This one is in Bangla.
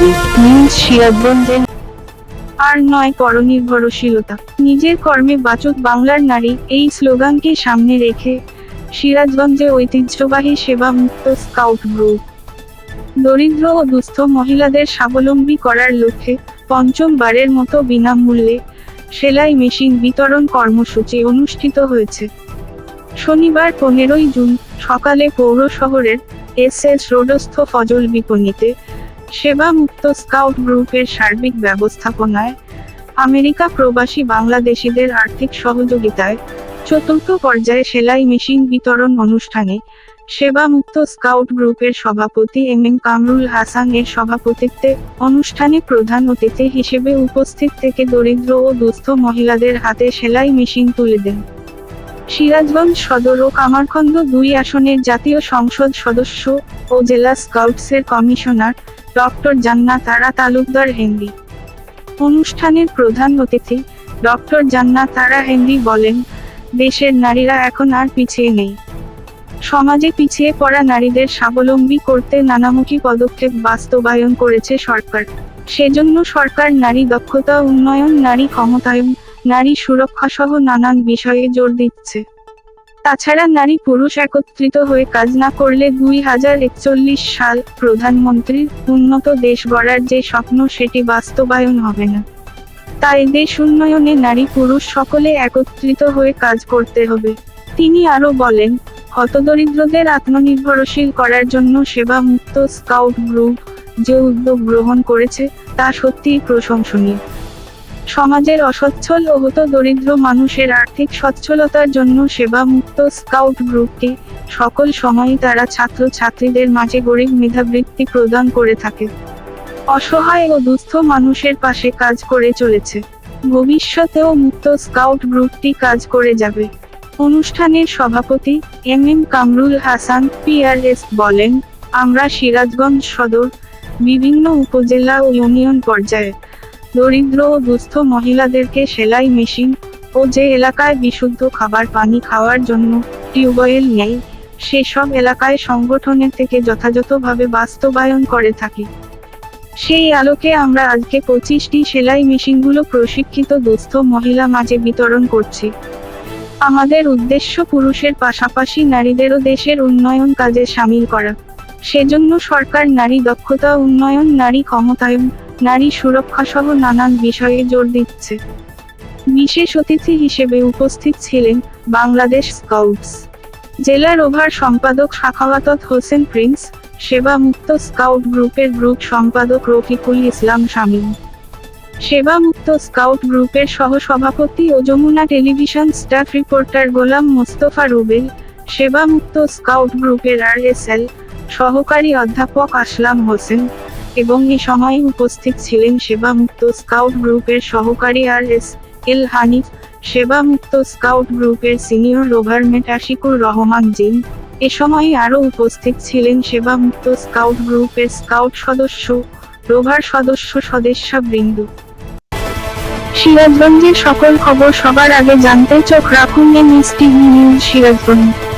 নিউজ সিরাজগঞ্জের আর নয় পরনির্ভরশীলতা, নিজের কর্মে বাঁচুক বাংলার নারী, এই স্লোগানকে সামনে রেখে সিরাজগঞ্জে ঐতিহ্যবাহী সেবা মুক্ত স্কাউট গ্রুপ দরিদ্র ও দুস্থ মহিলাদের স্বাবলম্বী করার লক্ষ্যে পঞ্চমবারের মতো বিনামূল্যে সেলাই মেশিন বিতরণ কর্মসূচি অনুষ্ঠিত হয়েছে। শনিবার 15 জুন সকালে পৌর শহরের এস রোডস্থ ফজল বিপণীতে সেবা মুক্ত স্কাউট গ্রুপের সার্বিক ব্যবস্থাপনায় আমেরিকা প্রবাসী বাংলাদেশিদের আর্থিক সহযোগিতায় চতুর্থ পর্যায়ে সেলাই মেশিন বিতরণ অনুষ্ঠানে সেবা মুক্ত স্কাউট গ্রুপের সভাপতি কামরুল হাসান এর সভাপতিত্বে অনুষ্ঠানে প্রধান অতিথি হিসেবে উপস্থিত থেকে দরিদ্র ও দুস্থ মহিলাদের হাতে সেলাই মেশিন তুলে দেন সিরাজগঞ্জ সদর ও কামারখন্দ 2 আসনের জাতীয় সংসদ সদস্য ও জেলা স্কাউটসের কমিশনার ডক্টর জান্নাত আরা তালুকদার হেনরি। অনুষ্ঠানের প্রধান অতিথি ডক্টর জান্নাত আরা হেনরি বলেন, দেশের নারীরা এখন আর পিছিয়ে নেই। সমাজে পিছিয়ে পড়া নারীদের স্বাবলম্বী করতে নানামুখী পদক্ষেপ বাস্তবায়ন করেছে সরকার। সেজন্য সরকার নারী দক্ষতা উন্নয়ন, নারী ক্ষমতায়ন, নারী সুরক্ষা সহ নানান বিষয়ে জোর দিচ্ছে। তাছাড়া নারী পুরুষ একত্রিত হয়ে কাজ না করলে 2041 সাল প্রধানমন্ত্রীর উন্নত দেশ গড়ার যে স্বপ্ন সেটি বাস্তবায়ন হবে না। তাই দেশ উন্নয়নে নারী পুরুষ সকলে একত্রিত হয়ে কাজ করতে হবে। তিনি আরও বলেন, হতদরিদ্রদের আত্মনির্ভরশীল করার জন্য সেবা মুক্ত স্কাউট গ্রুপ যে উদ্যোগ গ্রহণ করেছে তা সত্যিই প্রশংসনীয়। সমাজের অসচ্ছল ও হতদরিদ্র মানুষের আর্থিক সচ্ছলতার জন্য সেবা মুক্ত স্কাউট গ্রুপটি সকল সময়ই তারা ছাত্রছাত্রীদের মাঝে গরিব মেধাবৃত্তি প্রদান করে থাকে। অসহায় ও দুস্থ মানুষের পাশে কাজ করে চলেছে। ভবিষ্যতেও মুক্ত স্কাউট গ্রুপটি কাজ করে যাবে। অনুষ্ঠানের সভাপতি কামরুল হাসান পিআরএস বলেন, আমরা সিরাজগঞ্জ সদর বিভিন্ন উপজেলা ও ইউনিয়ন পর্যায়ে দরিদ্র ও দুস্থ মহিলাদেরকে সেলাই মেশিন ও যে এলাকায় বিশুদ্ধ খাবার পানি খাওয়ার জন্য টিউবওয়েল নেই সেসব এলাকায় সংগঠনের থেকে যথাযথভাবে বাস্তবায়ন করে থাকি। সেই আলোকে আমরা আজকে 25টি সেলাই মেশিনগুলো প্রশিক্ষিত দুস্থ মহিলা মাঝে বিতরণ করছি। আমাদের উদ্দেশ্য পুরুষের পাশাপাশি নারীদেরও দেশের উন্নয়ন কাজে শামিল করা। সেজন্য সরকার নারী দক্ষতা উন্নয়ন, নারী ক্ষমতায়ন, নারী সুরক্ষা সহ নানান বিষয়ে জোর দিচ্ছে। বিশেষ অতিথি হিসেবে উপস্থিত ছিলেন বাংলাদেশ স্কাউটস জেলার ওভার সম্পাদক সাখাওয়াত হোসেন প্রিন্স, সেবা মুক্ত স্কাউট গ্রুপের গ্রুপ সম্পাদক রফিকুল ইসলাম শামীম, সেবা মুক্ত স্কাউট গ্রুপের সহ-সভাপতি ও Jamuna television staff reporter Golam Mostafa Rubel, সেবা মুক্ত স্কাউট গ্রুপের RSL সহকারী অধ্যাপক আসলাম হোসেন এবং এ সময় উপস্থিত ছিলেন সেবা মুক্ত স্কাউট গ্রুপের সহকারী RSL হানিফ, সেবা মুক্ত স্কাউট গ্রুপের সিনিয়র ওভারমেট আশিকুর রহমান জিম। এ সময় আরও উপস্থিত ছিলেন সেবা মুক্ত স্কাউট গ্রুপের স্কাউট সদস্য, রোভার সদস্যবৃন্দ। সিরাজগঞ্জের সকল খবর সবার আগে জানতে চোখ রাখুন NSTV নিউজ সিরাজগঞ্জ।